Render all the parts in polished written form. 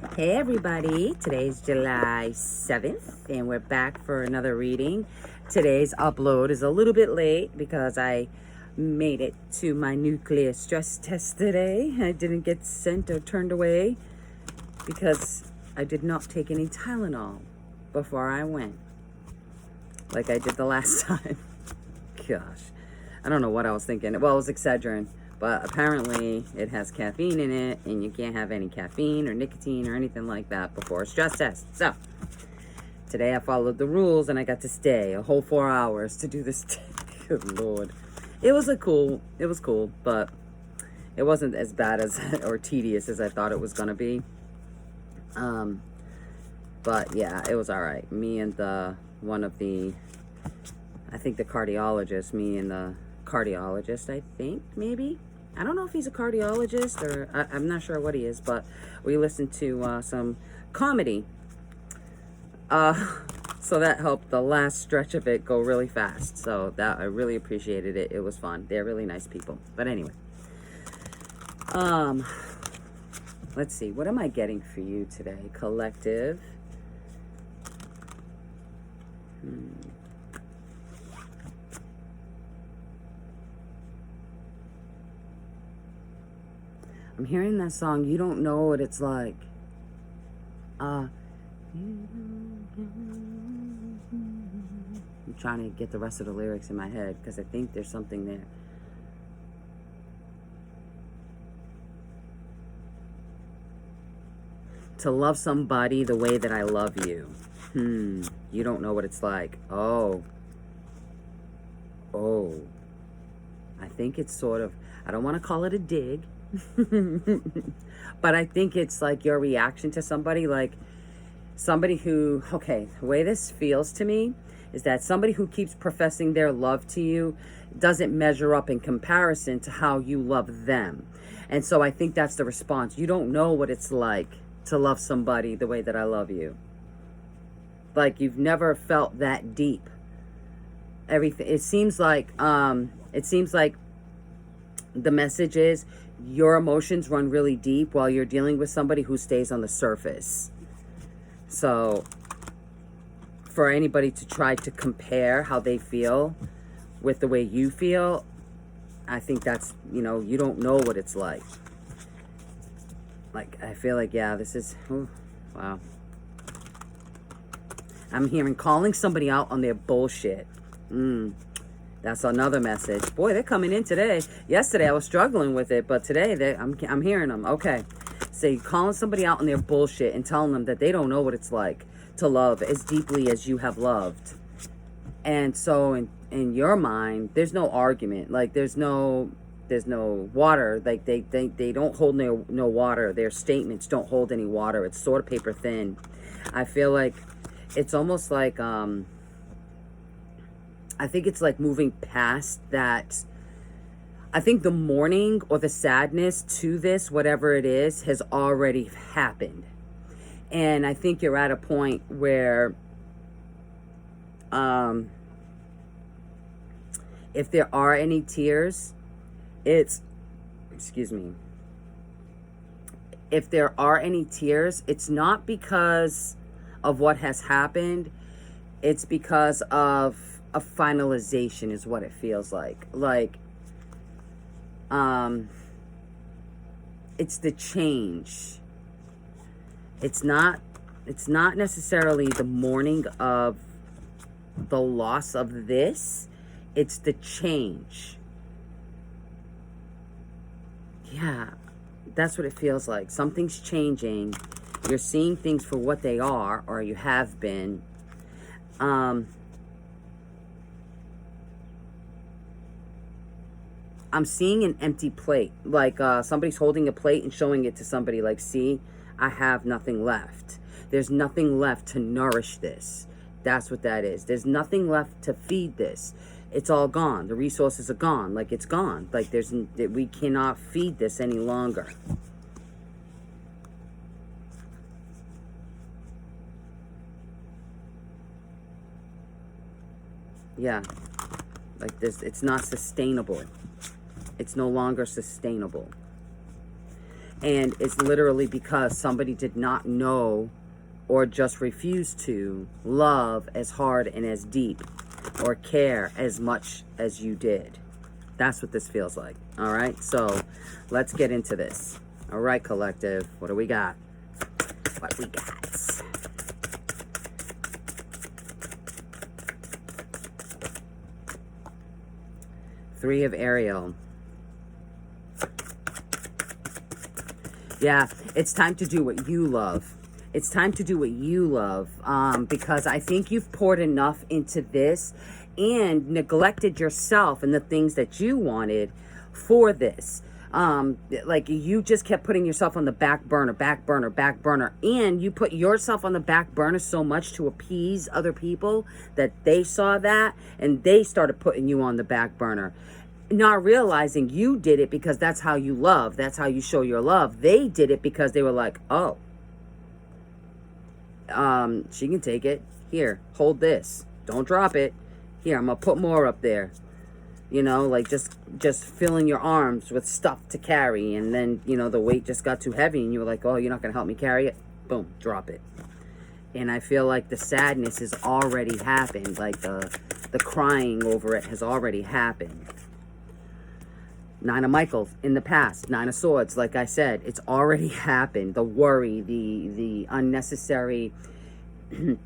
Hey everybody, today's July 7th and we're back for another reading. Today's upload is a little bit late because I made it to my nuclear stress test today. I didn't get sent or turned away because I did not take any Tylenol before I went, like I did the last time. Gosh, I don't know what I was thinking. Well, it was Excedrin. But apparently it has caffeine in it, and you can't have any caffeine or nicotine or anything like that before a stress test. So today I followed the rules, and I got to stay a whole 4 hours to do this. Good Lord. It was cool, but it wasn't as bad as or tedious as I thought it was going to be. But yeah, it was all right. Me and the cardiologist, I think, maybe. I don't know if he's a cardiologist or I'm not sure what he is, but we listened to some comedy. So that helped the last stretch of it go really fast. So that I really appreciated it. It was fun. They're really nice people. But anyway, let's see. What am I getting for you today, collective? I'm hearing that song, You Don't Know What It's Like. I'm trying to get the rest of the lyrics in my head because I think there's something there. To love somebody the way that I love you. You don't know what it's like. Oh. I think it's sort of, I don't want to call it a dig. But I think it's like your reaction to somebody, like somebody who, okay, the way this feels to me is that somebody who keeps professing their love to you doesn't measure up in comparison to how you love them. And so I think that's the response. You don't know what it's like to love somebody the way that I love you. Like you've never felt that deep. Everything, it seems like the message is your emotions run really deep while you're dealing with somebody who stays on the surface. So for anybody to try to compare how they feel with the way you feel, I think that's, you don't know what it's like. Like, I feel like, yeah, this is, wow. I'm hearing calling somebody out on their bullshit. That's another message. Boy, they're coming in today. Yesterday I was struggling with it, but today I'm hearing them. Okay. So you're calling somebody out on their bullshit and telling them that they don't know what it's like to love as deeply as you have loved. And so in your mind, there's no argument. Like there's no water. Like they don't hold no water. Their statements don't hold any water. It's sort of paper thin. I feel like it's almost like I think it's like moving past that. I think the mourning or the sadness to this, whatever it is, has already happened. And I think you're at a point where if there are any tears, if there are any tears, it's not because of what has happened. It's because of a finalization is what it feels like. Like, it's the change. It's not necessarily the mourning of the loss of this. It's the change. Yeah, that's what it feels like. Something's changing. You're seeing things for what they are, or you have been. I'm seeing an empty plate, like somebody's holding a plate and showing it to somebody like, see, I have nothing left. There's nothing left to nourish this. That's what that is. There's nothing left to feed this. It's all gone. The resources are gone. Like it's gone. Like we cannot feed this any longer. Yeah. Like this, it's not sustainable. It's no longer sustainable. And it's literally because somebody did not know or just refused to love as hard and as deep or care as much as you did. That's what this feels like. All right, so let's get into this. All right, collective, what do we got? What we got? Three of Ariel. Yeah, it's time to do what you love. It's time to do what you love, because I think you've poured enough into this and neglected yourself and the things that you wanted for this. Like you just kept putting yourself on the back burner, and you put yourself on the back burner so much to appease other people that they saw that and they started putting you on the back burner, not realizing you did it because that's how you love. That's how you show your love. They did it because they were like, oh, she can take it. Here, hold this. Don't drop it. Here, I'm gonna put more up there. You know, like just filling your arms with stuff to carry, and then, you know, the weight just got too heavy and you were like, oh, you're not gonna help me carry it? Boom, drop it. And I feel like the sadness has already happened. Like the crying over it has already happened. Nine of Michaels in the past, Nine of Swords, like I said, it's already happened. The worry, the unnecessary, you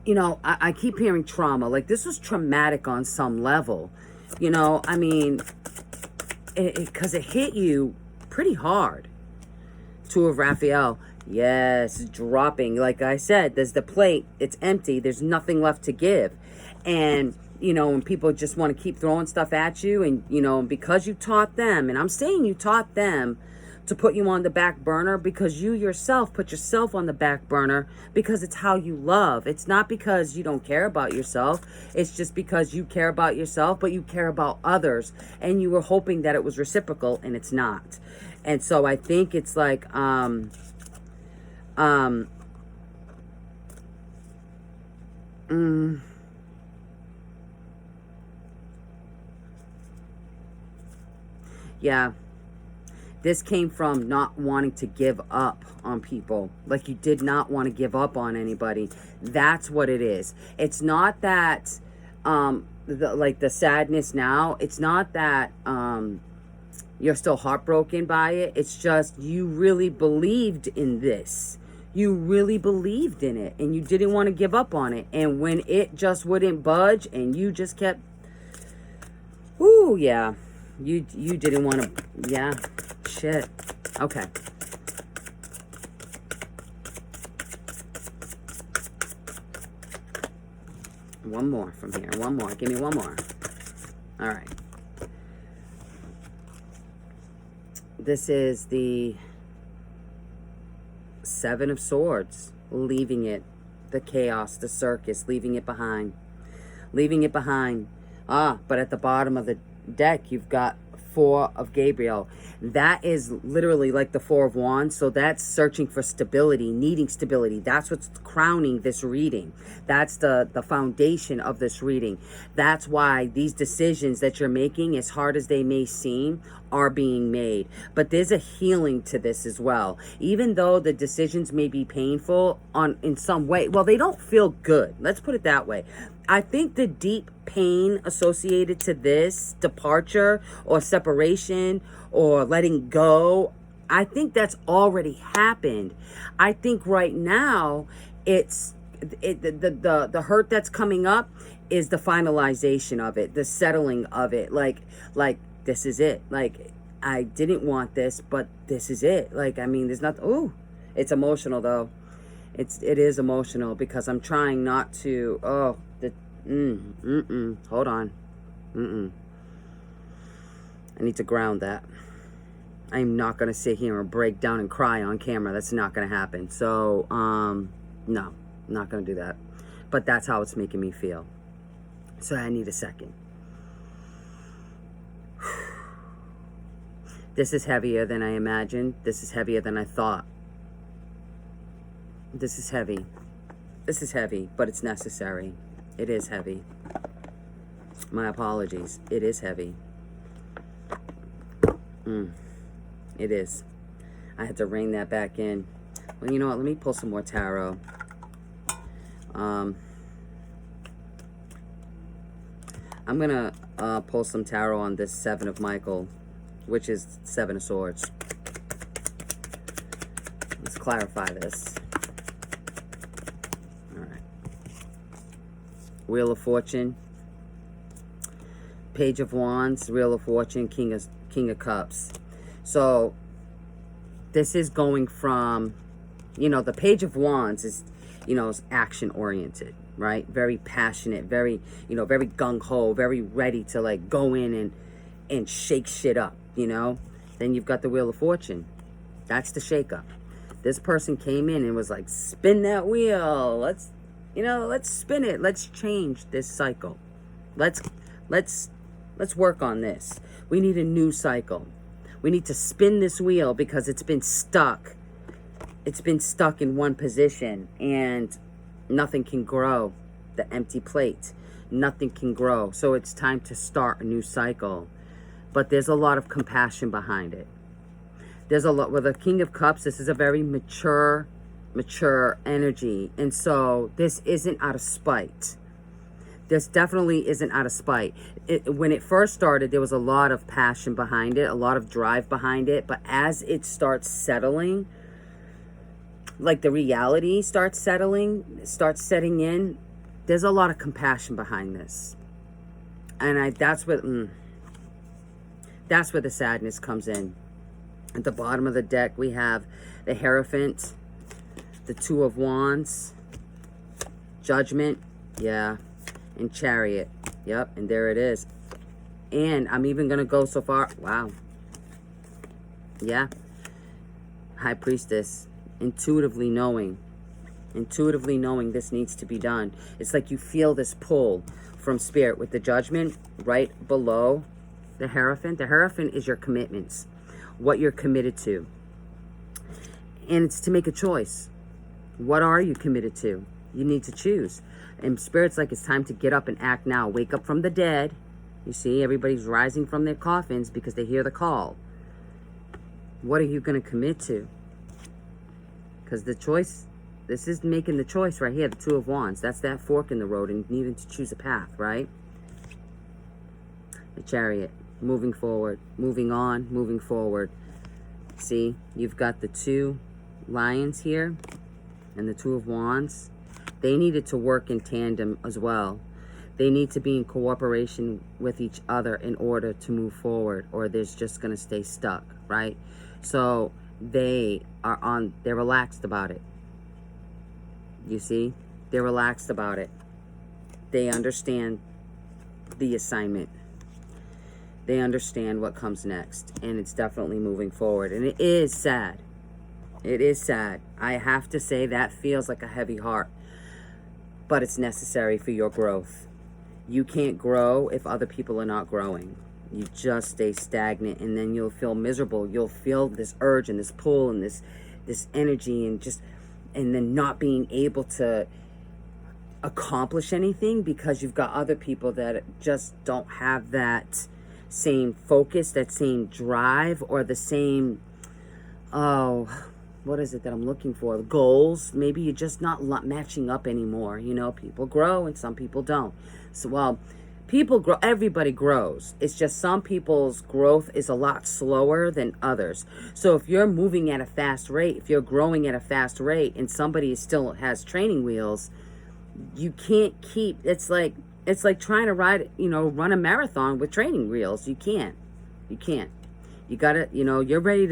know, I keep hearing trauma. Like this was traumatic on some level, you know, I mean, because it hit you pretty hard. Two of Raphael, yes, dropping. Like I said, there's the plate, it's empty, there's nothing left to give. And you know, when people just want to keep throwing stuff at you, and, you know, because you taught them, and I'm saying you taught them to put you on the back burner because you yourself put yourself on the back burner because it's how you love. It's not because you don't care about yourself. It's just because you care about yourself, but you care about others, and you were hoping that it was reciprocal, and it's not. And so I think it's like, yeah, this came from not wanting to give up on people. Like you did not want to give up on anybody. That's what it is. It's not that, the sadness now, it's not that you're still heartbroken by it. It's just you really believed in this. You really believed in it, and you didn't want to give up on it. And when it just wouldn't budge, and you just kept, ooh, yeah. You didn't want to, yeah, shit. Okay. One more from here. One more. Give me one more. All right. This is the Seven of Swords. Leaving it. The chaos, the circus, leaving it behind. Leaving it behind. But at the bottom of the deck you've got Four of Gabriel. That is literally like the Four of Wands. So that's searching for stability, needing stability. That's what's crowning this reading. That's the foundation of this reading. That's why these decisions that you're making, as hard as they may seem, are being made. But there's a healing to this as well. Even though the decisions may be painful in some way, well, they don't feel good. Let's put it that way. I think the deep pain associated to this departure or separation or letting go, I think that's already happened. I think right now the hurt that's coming up is the finalization of it, the settling of it. Like this is it. Like I didn't want this, but this is it. Like, I mean, there's nothing. Ooh, it's emotional though. It is emotional because I'm trying not to. Oh, hold on. I need to ground that. I'm not gonna sit here and break down and cry on camera. That's not gonna happen. So, no, I'm not gonna do that. But that's how it's making me feel. So I need a second. This is heavier than I imagined. This is heavier than I thought. This is heavy. This is heavy, but it's necessary. It is heavy. My apologies. It is heavy. It is. I had to rein that back in. Well, you know what? Let me pull some more tarot. I'm going to pull some tarot on this Seven of Michael, which is Seven of Swords. Let's clarify this. All right. Wheel of Fortune. Page of Wands, Wheel of Fortune, King of Cups. So this is going from, you know, the Page of Wands is, you know, is action oriented, right? Very passionate, very, you know, very gung-ho, very ready to like go in and shake shit up, you know? Then you've got the Wheel of Fortune. That's the shake up. This person came in and was like, spin that wheel. Let's spin it. Let's change this cycle. Let's work on this. We need a new cycle. We need to spin this wheel because it's been stuck. It's been stuck in one position and nothing can grow. The empty plate. Nothing can grow. So it's time to start a new cycle. But there's a lot of compassion behind it. There's a lot with the King of Cups. This is a very mature energy. And so this isn't out of spite. This definitely isn't out of spite. When it first started, there was a lot of passion behind it, a lot of drive behind it. But as it starts settling, like the reality starts setting in, there's a lot of compassion behind this. And that's where the sadness comes in. At the bottom of the deck, we have the Hierophant, the Two of Wands, Judgment, yeah, and Chariot. Yep, and there it is. And I'm even going to go so far. Wow. Yeah. High Priestess. Intuitively knowing this needs to be done. It's like you feel this pull from Spirit with the Judgment right below the Hierophant. The Hierophant is your commitments, what you're committed to. And it's to make a choice. What are you committed to? You need to choose. And Spirit's like, it's time to get up and act now. Wake up from the dead. You see, everybody's rising from their coffins because they hear the call. What are you going to commit to? Because the choice, this is making the choice right here, the Two of Wands. That's that fork in the road and needing to choose a path, right? The Chariot, moving forward, moving on, moving forward. See, you've got the two lions here and the Two of Wands. They needed to work in tandem as well. They need to be in cooperation with each other in order to move forward, or they're just going to stay stuck, right? So they're relaxed about it. You see? They're relaxed about it. They understand the assignment. They understand what comes next, and it's definitely moving forward. And it is sad. It is sad. I have to say that feels like a heavy heart. But it's necessary for your growth. You can't grow if other people are not growing. You just stay stagnant, and then you'll feel miserable. You'll feel this urge and this pull and this energy, and then not being able to accomplish anything because you've got other people that just don't have that same focus, that same drive, or the same, what is it that I'm looking for? Goals. Maybe you're just not matching up anymore. You know, people grow and some people don't. So, well, people grow. Everybody grows. It's just some people's growth is a lot slower than others. So if you're moving at a fast rate, if you're growing at a fast rate and somebody still has training wheels, you can't keep, it's like trying to run a marathon with training wheels. You can't. You gotta, you're ready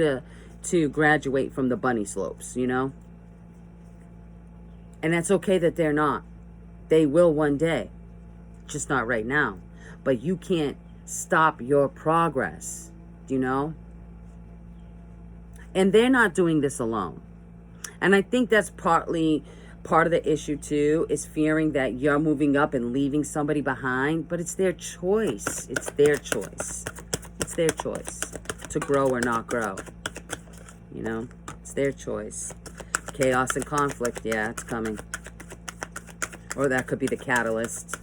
to graduate from the bunny slopes, and that's okay that they're not. They will one day, just not right now. But you can't stop your progress, and they're not doing this alone. And I think that's partly part of the issue too, is fearing that you're moving up and leaving somebody behind. But it's their choice. It's their choice to grow or not grow. It's their choice. Chaos and conflict, yeah, it's coming. Or that could be the catalyst,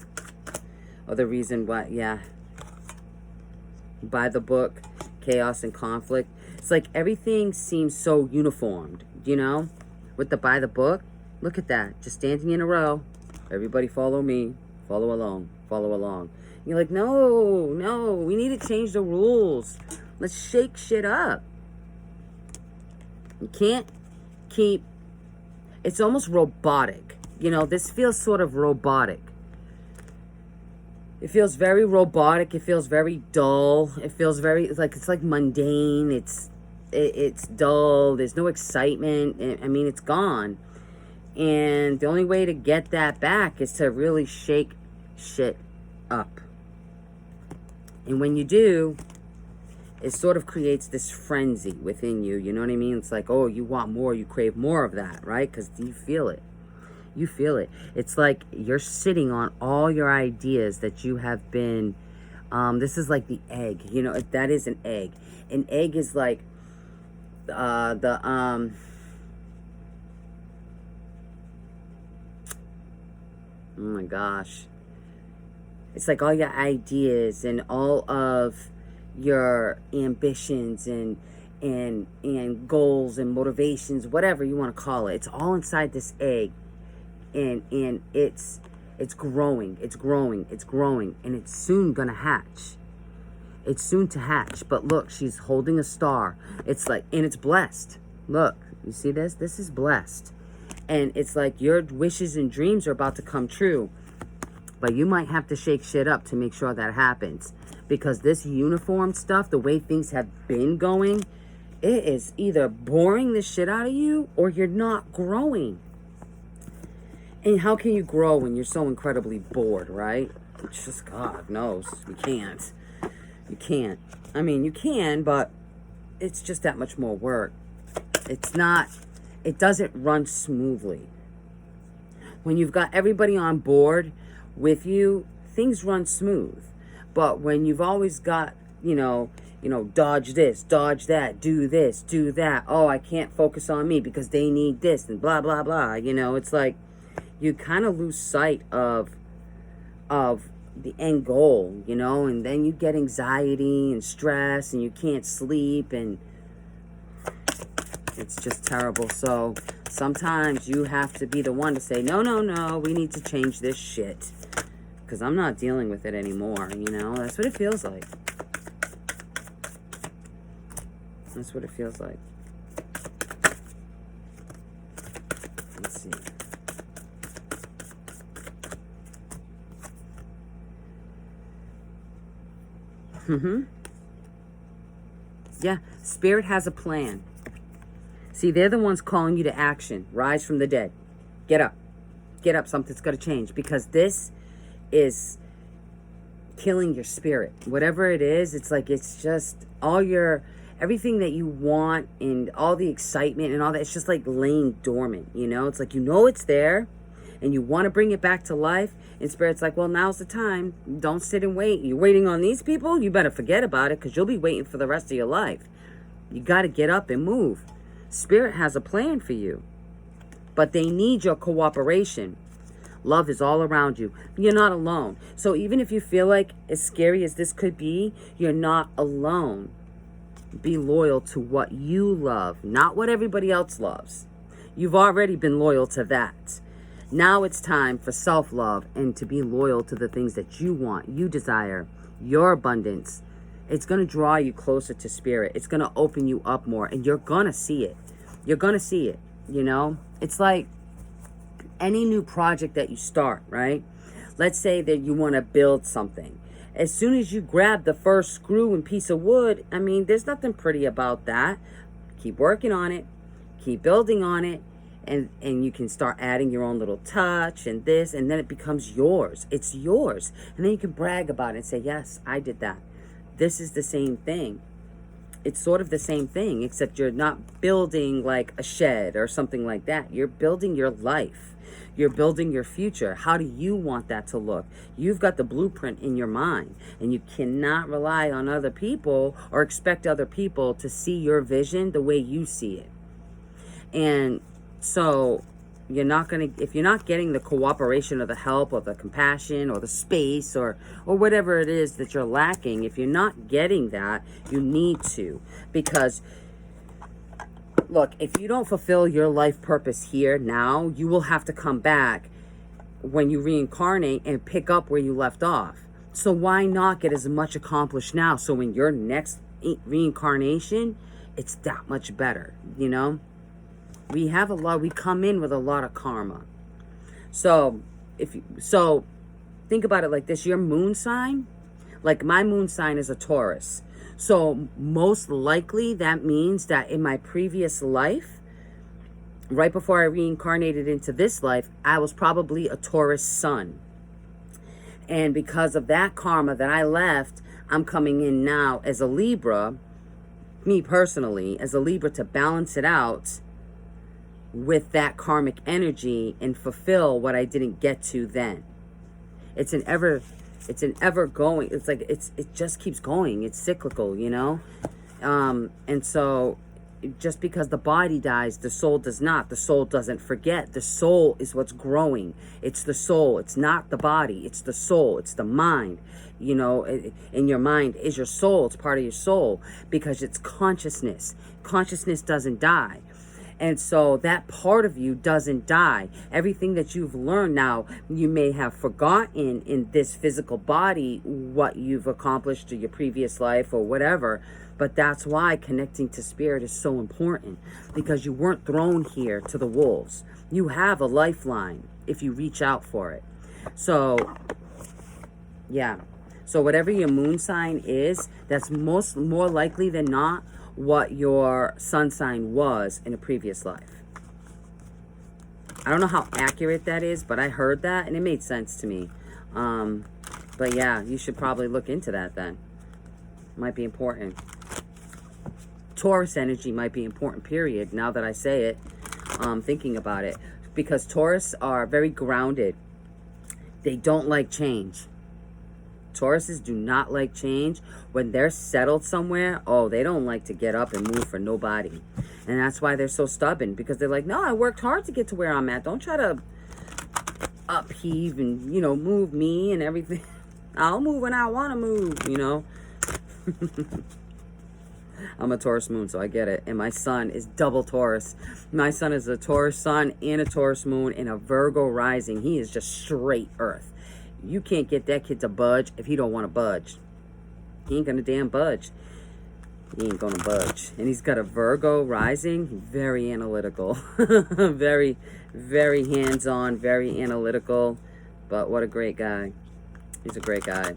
or the reason why, yeah. By the book, chaos and conflict. It's like everything seems so uniformed, you know, with the by the book. Look at that, just standing in a row. Everybody follow me, follow along, follow along. You're like, no, no, we need to change the rules. Let's shake shit up. You can't keep, it's almost robotic. You know, this feels sort of robotic. It feels very robotic. It feels very dull. It feels very, it's like mundane. It's dull. There's no excitement. I mean, it's gone. And the only way to get that back is to really shake shit up. And when you do, it sort of creates this frenzy within you. You know what I mean? It's like, oh, you want more. You crave more of that, right? Because you feel it. You feel it. It's like you're sitting on all your ideas that you have been, this is like the egg. You know, that is an egg. An egg is like oh my gosh. It's like all your ideas and all of your ambitions and goals and motivations, whatever you want to call it. It's all inside this egg, and it's growing, it's growing, it's growing, and it's soon gonna hatch. It's soon to hatch. But look, she's holding a star. It's like, and it's blessed. Look, you see this? This is blessed. And it's like your wishes and dreams are about to come true. But you might have to shake shit up to make sure that happens. Because this uniform stuff, the way things have been going, it is either boring the shit out of you or you're not growing. And how can you grow when you're so incredibly bored, right? It's just, God knows, you can't. You can't. I mean, you can, but it's just that much more work. It's not, it doesn't run smoothly. When you've got everybody on board with you, things run smooth. But when you've always got, you know, dodge this, dodge that, do this, do that. Oh, I can't focus on me because they need this and blah, blah, blah. You know, it's like you kind of lose sight of the end goal, you know, and then you get anxiety and stress and you can't sleep and it's just terrible. So sometimes you have to be the one to say, no, no, no, we need to change this shit. Because I'm not dealing with it anymore, you know? That's what it feels like. That's what it feels like. Let's see. Yeah, Spirit has a plan. See, they're the ones calling you to action. Rise from the dead. Get up. Get up. Something's got to change. Because this is killing your spirit. Whatever it is, it's like it's just all your, everything that you want and all the excitement and all that, it's just like laying dormant, you know? It's like, you know it's there and you want to bring it back to life. And Spirit's like, well, now's the time. Don't sit and wait. You're waiting on these people? You better forget about it because you'll be waiting for the rest of your life. You got to get up and move. Spirit has a plan for you, but they need your cooperation. Love is all around you. You're not alone. So even if you feel like, as scary as this could be, you're not alone. Be loyal to what you love, not what everybody else loves. You've already been loyal to that. Now it's time for self-love and to be loyal to the things that you want, you desire, your abundance. It's going to draw you closer to Spirit. It's going to open you up more, and you're going to see it. You're going to see it, you know? It's like any new project that you start, right? Let's say that you want to build something. As soon as you grab the first screw and piece of wood, I mean, there's nothing pretty about that. Keep working on it. Keep building on it. And you can start adding your own little touch and this, and then it becomes yours. It's yours. And then you can brag about it and say, yes, I did that. This is the same thing. It's sort of the same thing, except you're not building like a shed or something like that. You're building your life. You're building your future. How do you want that to look? You've got the blueprint in your mind, and you cannot rely on other people or expect other people to see your vision the way you see it. And so you're not going to, if you're not getting the cooperation or the help or the compassion or the space or whatever it is that you're lacking, if you're not getting that, you need to, because look, if you don't fulfill your life purpose here now, you will have to come back when you reincarnate and pick up where you left off. So why not get as much accomplished now? So in your next reincarnation, it's that much better, you know? We come in with a lot of karma. So think about it like this. Your moon sign, like my moon sign is a Taurus. So most likely that means that in my previous life, right before I reincarnated into this life, I was probably a Taurus sun. And because of that karma that I left, I'm coming in now as a Libra, me personally, as a Libra, to balance it out with that karmic energy and fulfill what I didn't get to then. It's an ever going, it's like, it just keeps going. It's cyclical, you know? And so just because the body dies, the soul does not. The soul doesn't forget. The soul is what's growing. It's the soul. It's not the body. It's the soul. It's the mind. You know, in your mind is your soul. It's part of your soul because it's consciousness. Consciousness doesn't die. And so that part of you doesn't die. Everything that you've learned now, you may have forgotten in this physical body what you've accomplished in your previous life or whatever. But that's why connecting to spirit is so important, because you weren't thrown here to the wolves. You have a lifeline if you reach out for it. So, yeah. So whatever your moon sign is, that's more likely than not what your sun sign was in a previous life. I don't know how accurate that is, but I heard that and it made sense to me. But yeah, you should probably look into that then. Might be important. Taurus energy might be important, period, now that I say it, thinking about it. Because Taurus are very grounded. They don't like change. Tauruses do not like change. When they're settled somewhere, oh, they don't like to get up and move for nobody. And that's why they're so stubborn, because they're like, no, I worked hard to get to where I'm at. Don't try to upheave and, you know, move me and everything. I'll move when I want to move, you know. I'm a Taurus moon, so I get it. And my sun is double Taurus. My sun is a Taurus sun and a Taurus moon and a Virgo rising. He is just straight earth. You can't get that kid to budge if he don't want to budge. He ain't gonna damn budge. He ain't gonna budge. And he's got a Virgo rising. Very analytical. Very, very hands-on, very analytical. But what a great guy. He's a great guy.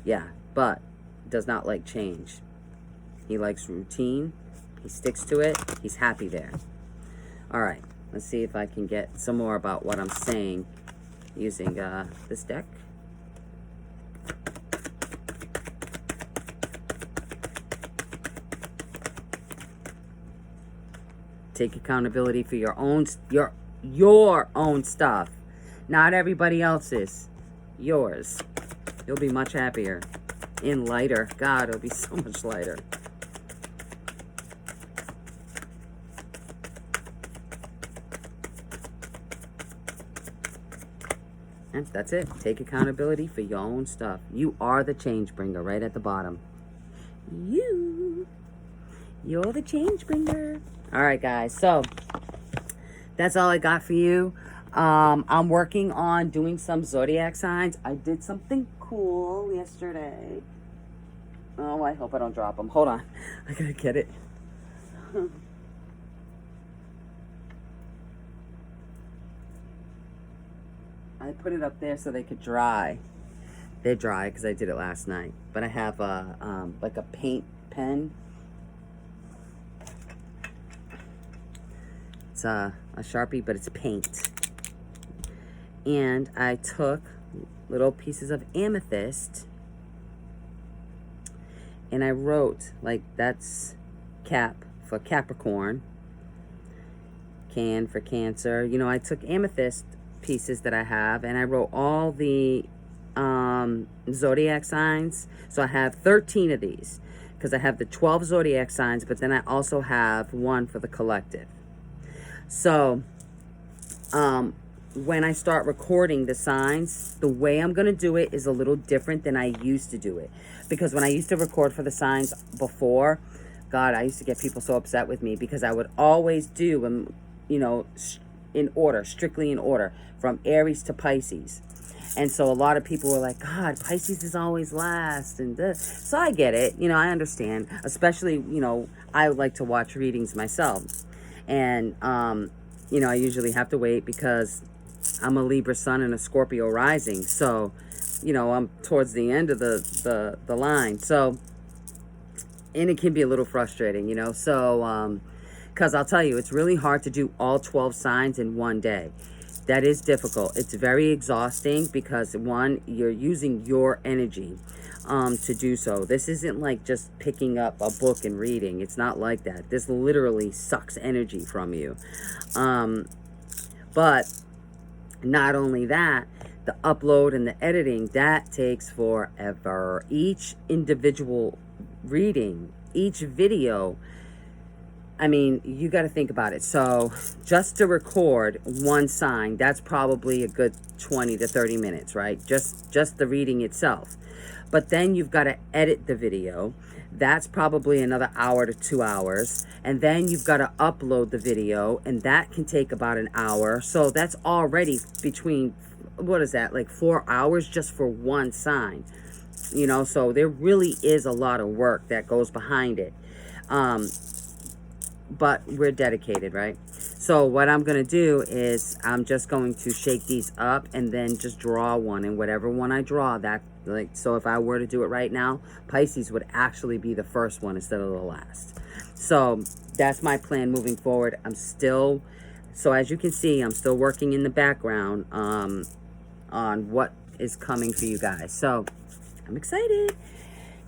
Yeah, but does not like change. He likes routine. He sticks to it. He's happy there. All right. Let's see if I can get some more about what I'm saying using this deck. Take accountability for your own stuff, not everybody else's. Yours. You'll be much happier and lighter. God, it'll be so much lighter. That's it. Take accountability for your own stuff. You are the change bringer right at the bottom. You're the change bringer. All right, guys. So that's all I got for you. I'm working on doing some zodiac signs. I did something cool yesterday. Oh, I hope I don't drop them. Hold on. I gotta get it. I put it up there so they could dry. They're dry because I did it last night. But I have a like a paint pen. It's a Sharpie, but it's paint. And I took little pieces of amethyst and I wrote, like, that's Cap for Capricorn, Can for Cancer. You know, I took amethyst pieces that I have and I wrote all the zodiac signs. So I have 13 of these because I have the 12 zodiac signs, but then I also have one for the collective. So when I start recording the signs, the way I'm going to do it is a little different than I used to do it. Because when I used to record for the signs before, God, I used to get people so upset with me because I would always do them, you know, in order, strictly in order, from Aries to Pisces. And so a lot of people were like, God, Pisces is always last. And so I get it. You know, I understand. Especially, you know, I like to watch readings myself. And, you know, I usually have to wait because I'm a Libra sun and a Scorpio rising. So, you know, I'm towards the end of the line. So, and it can be a little frustrating, you know. So, because I'll tell you, it's really hard to do all 12 signs in one day. That is difficult. It's very exhausting because, one, you're using your energy to do so. This isn't like just picking up a book and reading. It's not like that. This literally sucks energy from you. But not only that, the upload and the editing, that takes forever. Each individual reading, each video, I mean, you got to think about it. So just to record one sign, that's probably a good 20 to 30 minutes, right? Just the reading itself. But then you've got to edit the video. That's probably another hour to 2 hours. And then you've got to upload the video, and that can take about an hour. So that's already between, what is that, like 4 hours just for one sign. You know, so there really is a lot of work that goes behind it. But we're dedicated, right? So what I'm going to do is I'm just going to shake these up and then just draw one. And whatever one I draw, that, like, so if I were to do it right now, Pisces would actually be the first one instead of the last. So that's my plan moving forward. So as you can see, I'm still working in the background on what is coming for you guys. So I'm excited.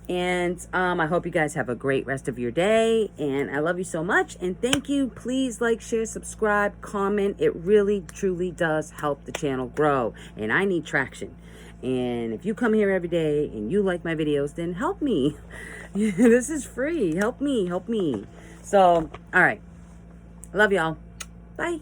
And I hope you guys have a great rest of your day. And I love you so much. And thank you. Please like, share, subscribe, comment. It really, truly does help the channel grow. And I need traction. And if you come here every day and you like my videos, then help me. This is free. Help me. Help me. So, all right. Love y'all. Bye.